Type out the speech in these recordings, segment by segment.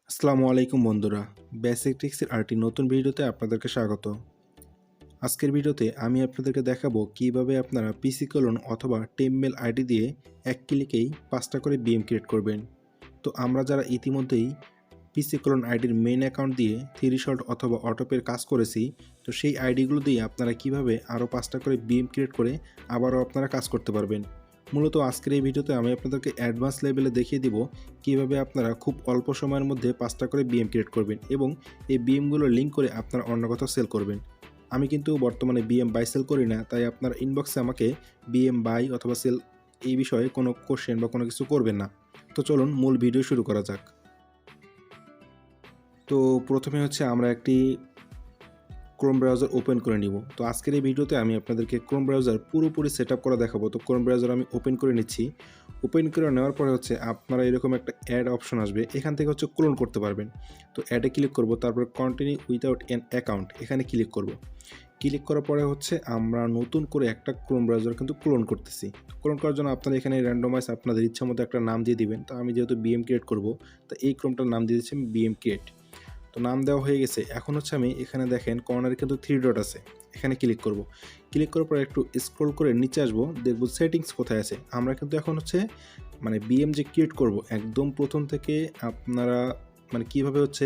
আসসালামু আলাইকুম বন্ধুরা, বেসিক ট্রিক্সের আরেকটি নতুন ভিডিওতে আপনাদেরকে স্বাগত। আজকের ভিডিওতে আমি আপনাদেরকে দেখাবো কিভাবে আপনারা পিসি কলন অথবা টেমমেল আইডি দিয়ে এক ক্লিকেই 5টা করে বিএম ক্রিয়েট করবেন। তো আমরা যারা ইতিমধ্যেই পিসি কলন আইডির মেইন অ্যাকাউন্ট দিয়ে থ্রি শট অথবা অটোপের কাজ করেছি, তো সেই আইডিগুলো দিয়ে আপনারা কিভাবে আরও 5টা করে বিএম ক্রিয়েট করে আবারও আপনারা কাজ করতে পারবেন। মূলত আজকের এই ভিডিওতে আমি আপনাদেরকে অ্যাডভান্স লেভেলে দেখিয়ে দিব কিভাবে আপনারা খুব অল্প সময়ের মধ্যে 5টা করে বিএম ক্রিয়েট করবেন এবং এই বিএমগুলো লিঙ্ক করে আপনারা অন্য কোথাও সেল করবেন। আমি কিন্তু বর্তমানে বিএম বাই সেল করি না, তাই আপনার ইনবক্সে আমাকে বিএম বাই অথবা সেল এই বিষয়ে কোনো কোশ্চেন বা কোনো কিছু করবেন না। তো চলুন মূল ভিডিও শুরু করা যাক। তো প্রথমে হচ্ছে আমরা একটি ক্রোম ব্রাউজার ওপেন করে নিব। তো আজকের এই ভিডিওতে আমি আপনাদেরকে ক্রোম ব্রাউজার পুরোপুরি সেট আপ করা দেখাবো। তো ক্রোম ব্রাউজার আমি ওপেন করে নিচ্ছি। ওপেন করে নেওয়ার পরে হচ্ছে আপনারা এরকম একটা অ্যাড অপশন আসবে, এখান থেকে হচ্ছে ক্লোন করতে পারবেন। তো অ্যাডে ক্লিক করব, তারপর কন্টিনিউ উইদাউট অ্যান অ্যাকাউন্ট এখানে ক্লিক করব। ক্লিক করার পরে হচ্ছে আমরা নতুন করে একটা ক্রোম ব্রাউজার কিন্তু ক্লোন করতেছি। ক্লোন করার জন্য আপনারা এখানে র্যান্ডমাইজ আপনাদের ইচ্ছা মতো একটা নাম দিয়ে দিবেন। তো আমি যেহেতু বিএম ক্রিয়েট করব, তো এই ক্রোমটার নাম দিয়ে দিচ্ছি আমি বিএম ক্রিয়েট। তো নাম দেওয়া হয়ে গেছে। এখন হচ্ছে আমি এখানে দেখেন কর্নারে কিন্তু 3 ডট আছে, এখানে ক্লিক করব। ক্লিক করার পর একটু স্ক্রল করে নিচে আসবো, দেখব সেটিংস কোথায় আছে। আমরা কিন্তু এখন হচ্ছে বিএম যে ক্রিয়েট করব একদম প্রথম থেকে আপনারা কীভাবে হচ্ছে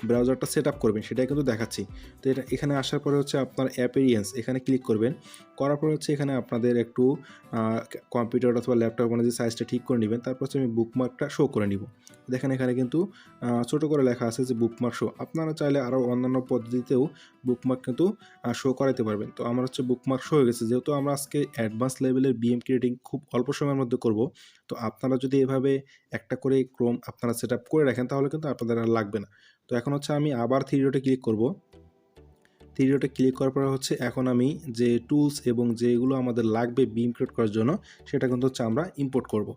ব্রাউজারটা সেট আপ করবেন সেটাই কিন্তু দেখাচ্ছি। তো এটা এখানে আসার পরে হচ্ছে আপনার অ্যাপিরিয়েন্স এখানে ক্লিক করবেন। করার পর হচ্ছে এখানে আপনাদের একটু কম্পিউটার অথবা ল্যাপটপ যে সাইজটা ঠিক করে নেবেন। তারপর হচ্ছে আমি বুকমার্কটা শো করে নিব। দেখেন এখানে কিন্তু ছোটো করে লেখা আছে যে বুকমার্ক শো। আপনারা চাইলে আরও অন্যান্য পদ্ধতিতেও বুকমার্ক কিন্তু শো করাতে পারবেন। তো আমার হচ্ছে বুকমার্ক শো হয়ে গেছে। যেহেতু আমরা আজকে অ্যাডভান্স লেভেলের বিএম ক্রিয়েটিং খুব অল্প সময়ের মধ্যে করব, তো আপনারা যদি এভাবে একটা করে ক্রোম আপনারা সেট আপ করে রাখেন তাহলে কিন্তু আপনাদের আর লাগবে না। তো এখন হচ্ছে আমি আবার থ্রি ডটে ক্লিক করব। থ্রি ডটে ক্লিক করার পরে হচ্ছে এখন আমি যে টুলস এবং যেগুলো আমাদের লাগবে বিম ক্রিয়েট করার জন্য সেটা কিন্তু হচ্ছে আমরা ইম্পোর্ট করব।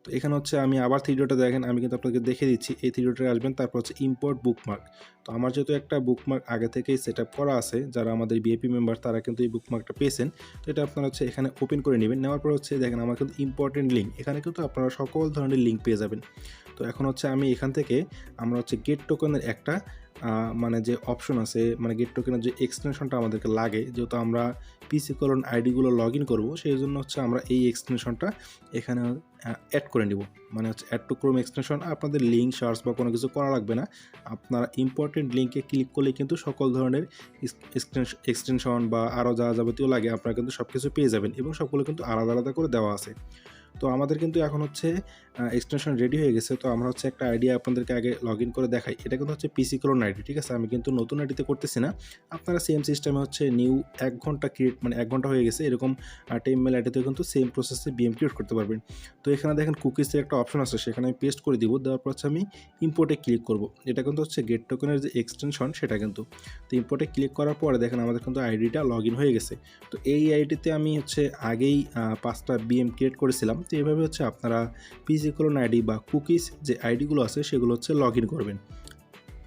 তো এখানে হচ্ছে আমি আবার থ্রি ডটে দেখেন আমি কিন্তু আপনাকে দেখে দিচ্ছি, এই থ্রি ডটে আসবেন, তারপর হচ্ছে ইম্পোর্ট বুকমার্ক। তো আমার যেহেতু একটা বুকমার্ক আগে থেকেই সেট আপ করা আছে, যারা আমাদের বিএপি মেম্বার তারা কিন্তু এই বুকমার্কটা পেয়েছেন। তো এটা আপনারা হচ্ছে এখানে ওপেন করে নেবেন। নেওয়ার পর হচ্ছে দেখেন আমার কিন্তু ইম্পর্টেন্ট লিঙ্ক, এখানে কিন্তু আপনারা সকল ধরনের লিঙ্ক পেয়ে যাবেন। তো এখন হচ্ছে আমি এখান থেকে আমরা হচ্ছে গেট টোকেনের একটা যে অপশন আছে, গেট টোকেনের যে এক্সটেনশনটা আমাদেরকে লাগে, যেহেতু আমরা পিসি কলন আইডিগুলো লগ ইন করবো, সেই জন্য হচ্ছে আমরা এই এক্সটেনশনটা এখানে অ্যাড করে নিব। হচ্ছে অ্যাড টু ক্রোম এক্সটেনশন। আপনাদের লিঙ্ক সার্চ বা কোনো কিছু করা লাগবে না। আপনারা ইম্পর্টেন্ট লিঙ্কে ক্লিক করলে কিন্তু সকল ধরনের এক্সটেনশন বা আরও যা যাবতীয় লাগে আপনারা কিন্তু সব কিছু পেয়ে যাবেন এবং সবগুলো কিন্তু আলাদা আলাদা করে দেওয়া আছে। তো আমাদের কিন্তু এখন হচ্ছে এক্সটেনশন রেডি হয়ে গেছে। তো আমরা হচ্ছে একটা আইডি আপনাদেরকে আগে লগ ইন করে দেখাই। এটা কিন্তু হচ্ছে পিসি ক্লোন আইডি, ঠিক আছে? আমি কিন্তু নতুন আইডিতে করতেছি না। আপনারা সেম সিস্টেমে হচ্ছে নিউ 1 ঘন্টা ক্রিয়েট 1 ঘন্টা হয়ে গেছে এরকম টেমমেল আইডিতে কিন্তু সেম প্রসেসে বিএম ক্রিয়েট করতে পারবেন। তো এখানে দেখেন কুকিজের একটা অপশন আছে, সেখানে আমি পেস্ট করে দিব। দেওয়ার পর হচ্ছে আমি ইম্পোর্টে ক্লিক করব। এটা কিন্তু হচ্ছে গেট টোকেনের যে এক্সটেনশন সেটা কিন্তু। তো ইম্পোর্টে ক্লিক করার পরে দেখেন আমাদের কিন্তু আইডিটা লগ ইন হয়ে গেছে। তো এই আইডিতে আমি হচ্ছে আগেই 5টা বিএম ক্রিয়েট করেছিলাম। তো এভাবে হচ্ছে আপনারা পিসি ক্লোন আইডি বা কুকিজ যে আইডিগুলো আছে সেগুলো হচ্ছে লগ ইন করবেন।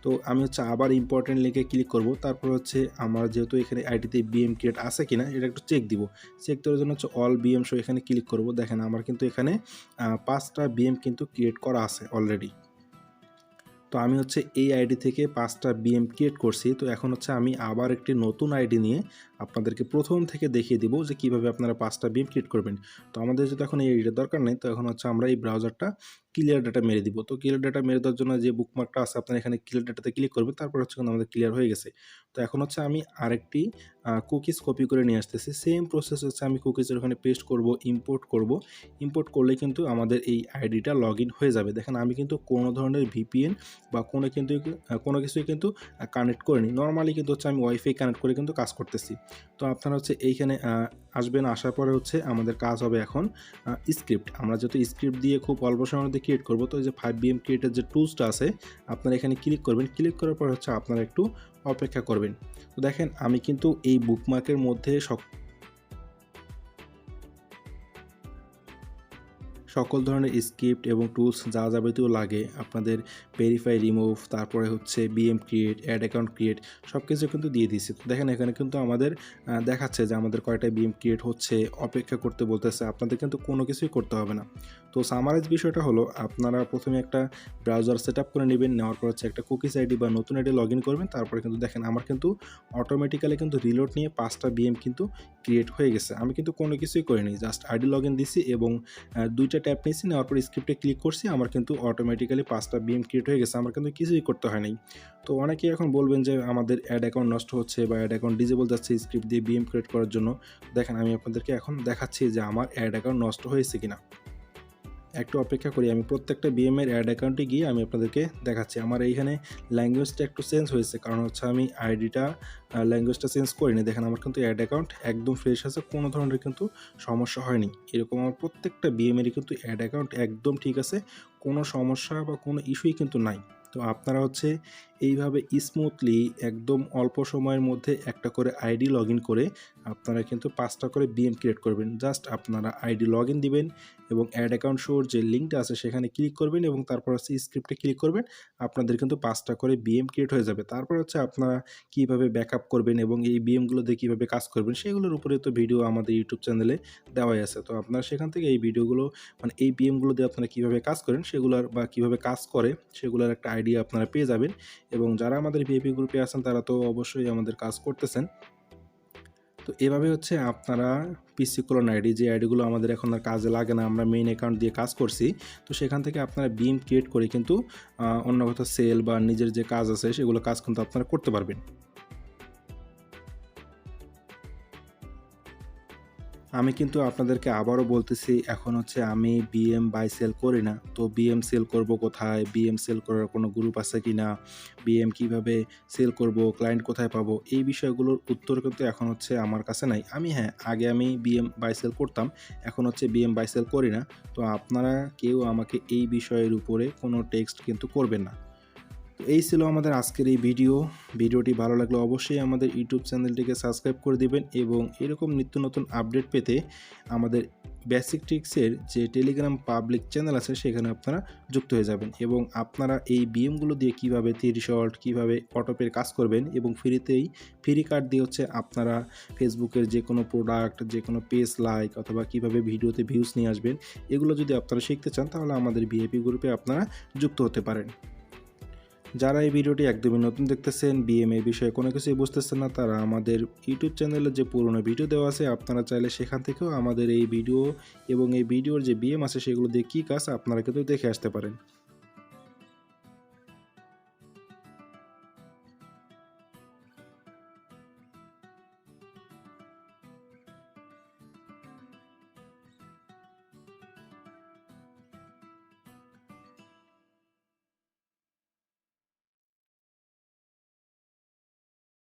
তো আমি হচ্ছে আবার ইম্পর্টেন্ট লিঙ্কে ক্লিক করব। তারপর হচ্ছে আমার যেহেতু এখানে আইডিতে বিএম ক্রিয়েট আছে কিনা এটা একটু চেক দিব। চেক দেওয়ার জন্য হচ্ছে অল বিএম শো এখানে ক্লিক করব। দেখেন আমার কিন্তু এখানে 5টা বিএম কিন্তু ক্রিয়েট করা আছে অলরেডি। তো আমি হচ্ছে এই আইডি থেকে 5টা বিএম ক্রিয়েট করছি। তো এখন হচ্ছে আমি আবার একটি নতুন আইডি নিয়ে আপনাদেরকে প্রথম থেকে দেখিয়ে দিব যে কীভাবে আপনারা 5টা বিএম ক্রিয়েট করবেন। তো আমাদের যেহেতু এখন এই আইডিটার দরকার নেই, তো এখন হচ্ছে আমরা এই ব্রাউজারটা ক্লিয়ার ডাটা মেরে দিব। তো ক্লিয়ার ডাটা মেরে দেওয়ার জন্য যে বুকমার্কটা আছে আপনারা এখানে ক্লিয়ার ডাটাতে ক্লিক করবেন, তারপর হচ্ছে কিন্তু আমাদের ক্লিয়ার হয়ে গেছে। তো এখন হচ্ছে আমি আরেকটি কুকিজ কপি করে নিয়ে আসতেছি। সেম প্রসেস হচ্ছে আমি কুকিজের ওখানে পেস্ট করব, ইম্পোর্ট করব। ইম্পোর্ট করলে কিন্তু আমাদের এই আইডিটা লগ ইন হয়ে যাবে। দেখেন আমি কিন্তু কোনো ধরনের ভিপিএন বা কোনো কিছুই কিন্তু কানেক্ট করিনি। নর্মালি কিন্তু হচ্ছে আমি ওয়াইফাই কানেক্ট করে কিন্তু কাজ করতেছি। তো আপনারা হচ্ছে এইখানে আসবেন, আসার পরে হচ্ছে আমাদের কাজ হবে এখন স্ক্রিপ্ট। আমরা যেহেতু স্ক্রিপ্ট দিয়ে খুব অল্প সময়ের মধ্যে ক্রিয়েট করবো, তো এই যে 5BM ক্রিয়েটের যে টুলসটা আছে আপনারা এখানে ক্লিক করবেন। ক্লিক করার পর হচ্ছে আপনারা একটু অপেক্ষা করবেন। তো দেখেন আমি কিন্তু এই বুকমার্কের মধ্যে সকল ধরনের স্ক্রিপ্ট এবং টুলস যা যাবতীয় লাগে আপনাদের ভেরিফাই, রিমুভ, তারপরে হচ্ছে BM create, add account create সব কিছু কিন্তু দিয়ে দিয়েছি। তো দেখেন এখানে কিন্তু আমাদের দেখাচ্ছে যে আমাদের কয়টা বিএম ক্রিয়েট হচ্ছে, অপেক্ষা করতে বলতেছে। আপনাদের কিন্তু কোনো কিছুই করতে হবে না। তো তো সামারাইজ বিষয়টা হলো আপনারা প্রথমে একটা ব্রাউজার সেট আপ করে নেবেন, নেওয়ার পর হচ্ছে একটা কুকিজ আইডি বা নতুন আইডি লগ ইন করবেন। তারপরে কিন্তু দেখেন আমার কিন্তু অটোমেটিক্যালি কিন্তু রিলোড নিয়ে 5টা বিএম কিন্তু ক্রিয়েট হয়ে গেছে। আমি কিন্তু কোনো কিছুই করিনি, জাস্ট আইডি লগ ইন দিছি এবং 2টা ট্যাপ নিয়েছি, নেওয়ার পর স্ক্রিপ্টে ক্লিক করছি, আমার কিন্তু অটোমেটিক্যালি 5টা বিএম ক্রিয়েট হয়ে গেছে, আমার কিন্তু কিছুই করতে হয় নাই। তো অনেকেই এখন বলবেন যে আমাদের অ্যাড অ্যাকাউন্ট নষ্ট হচ্ছে বা অ্যাড অ্যাকাউন্ট ডিজেবল যাচ্ছে স্ক্রিপ্ট দিয়ে বিএম ক্রিয়েট করার জন্য। দেখেন আমি আপনাদেরকে এখন দেখাচ্ছি যে আমার অ্যাড অ্যাকাউন্ট নষ্ট হয়েছে কিনা। একটু অপেক্ষা করি, আমি প্রত্যেকটা বিএম এর অ্যাড অ্যাকাউন্টে গিয়ে আমি আপনাদেরকে দেখাচ্ছি। আমার এইখানে ল্যাঙ্গুয়েজটা একটু চেঞ্জ হয়েছে, কারণ হচ্ছে আমি আইডিটা ল্যাঙ্গুয়েজটা চেঞ্জ করিনি। দেখেন আমার কিন্তু অ্যাড অ্যাকাউন্ট একদম ফ্রেশ আছে, কোনো ধরনের কিন্তু সমস্যা হয়নি। এরকম আমার প্রত্যেকটা বিএম এরই কিন্তু অ্যাড অ্যাকাউন্ট একদম ঠিক আছে, কোনো সমস্যা বা কোনো ইস্যুই কিন্তু নাই। তো আপনারা হচ্ছে এইভাবে স্মুথলি একদম অল্প সময়ের মধ্যে একটা করে আইডি লগ ইন করে আপনারা কিন্তু 5টা করে বিএম ক্রিয়েট করবেন। জাস্ট আপনারা আইডি লগ ইন দিবেন এবং অ্যাড অ্যাকাউন্ট শোর যে লিঙ্কটা আছে সেখানে ক্লিক করবেন এবং তারপর হচ্ছে স্ক্রিপ্টে ক্লিক করবেন। আপনাদের কিন্তু 5টা করে বিএম ক্রিয়েট হয়ে যাবে। তারপর হচ্ছে আপনারা কীভাবে ব্যাকআপ করবেন এবং এই বিএমগুলো দিয়ে কীভাবে কাজ করবেন সেগুলোর উপরে তো ভিডিও আমাদের ইউটিউব চ্যানেলে দেওয়াই আছে। তো আপনারা সেখান থেকে এই ভিডিওগুলো মানে এই বিএমগুলো দিয়ে আপনারা কীভাবে কাজ করেন সেগুলোর বা কীভাবে কাজ করে সেগুলোর একটা আইডিয়া আপনারা পেয়ে যাবেন। এবং যারা আমাদের ভিআইপি গ্রুপে আছেন তারা তো অবশ্যই আমাদের কাজ করতেছেন। তো এভাবে হচ্ছে আপনারা পিসি ক্লোন আইডি, যে আইডিগুলো আমাদের এখন আর কাজে লাগে না, আমরা মেইন অ্যাকাউন্ট দিয়ে কাজ করছি, তো সেখান থেকে আপনারা বিএম ক্রিয়েট করে কিন্তু অন্য কোথাও সেল বা নিজের যে কাজ আছে সেগুলো কাজ কিন্তু আপনারা করতে পারবেন। আমি কিন্তু আপনাদেরকে আবারও বলতেছি, এখন হচ্ছে আমি বিএম বাই সেল করি না। তো বিএম সেল করব কোথায়? বিএম সেল করার কোনো গ্রুপ আছে কিনা? বিএম কিভাবে সেল করব? ক্লায়েন্ট কোথায় পাবো? এই বিষয়গুলোর উত্তর কিন্তু এখন হচ্ছে আমার কাছে নাই। আগে আমি বিএম বাই সেল করতাম। এখন হচ্ছে বিএম বাই সেল করি না। তো আপনারা কেউ আমাকে এই বিষয়ের উপরে কোনো টেক্সট কিন্তু করবেন না। তো এই ছিল আমাদের আজকের এই ভিডিওটি ভালো লাগলে অবশ্যই আমাদের ইউটিউব চ্যানেলটিকে সাবস্ক্রাইব করে দিবেন এবং এরকম নিত্য নতুন আপডেট পেতে আমাদের বেসিক ট্রিক্সের যে টেলিগ্রাম পাবলিক চ্যানেল আছে সেখানে আপনারা যুক্ত হয়ে যাবেন এবং আপনারা এই বিএমগুলো দিয়ে কীভাবে 30 শর্ট কীভাবে অটোপের কাজ করবেন এবং ফ্রি কার্ড দিয়ে হচ্ছে আপনারা ফেসবুকের যে কোনো প্রোডাক্ট, যে কোনো পেজ লাইক অথবা কীভাবে ভিডিওতে ভিউজ নিয়ে আসবেন, এগুলো যদি আপনারা শিখতে চান তাহলে আমাদের ভিআইপি গ্রুপে আপনারা যুক্ত হতে পারেন। যারা এই ভিডিওটি একদমই নতুন দেখতেছেন, বিএম এর বিষয়ে কোনো কিছুই বুঝতেছেন না, তারা আমাদের ইউটিউব চ্যানেলে যে পুরনো ভিডিও দেওয়া আছে আপনারা চাইলে সেখান থেকেও আমাদের এই ভিডিও এবং এই ভিডিওর যে বিএম আছে সেগুলো দিয়ে কী কাজ আপনারা কিন্তু দেখে আসতে পারেন।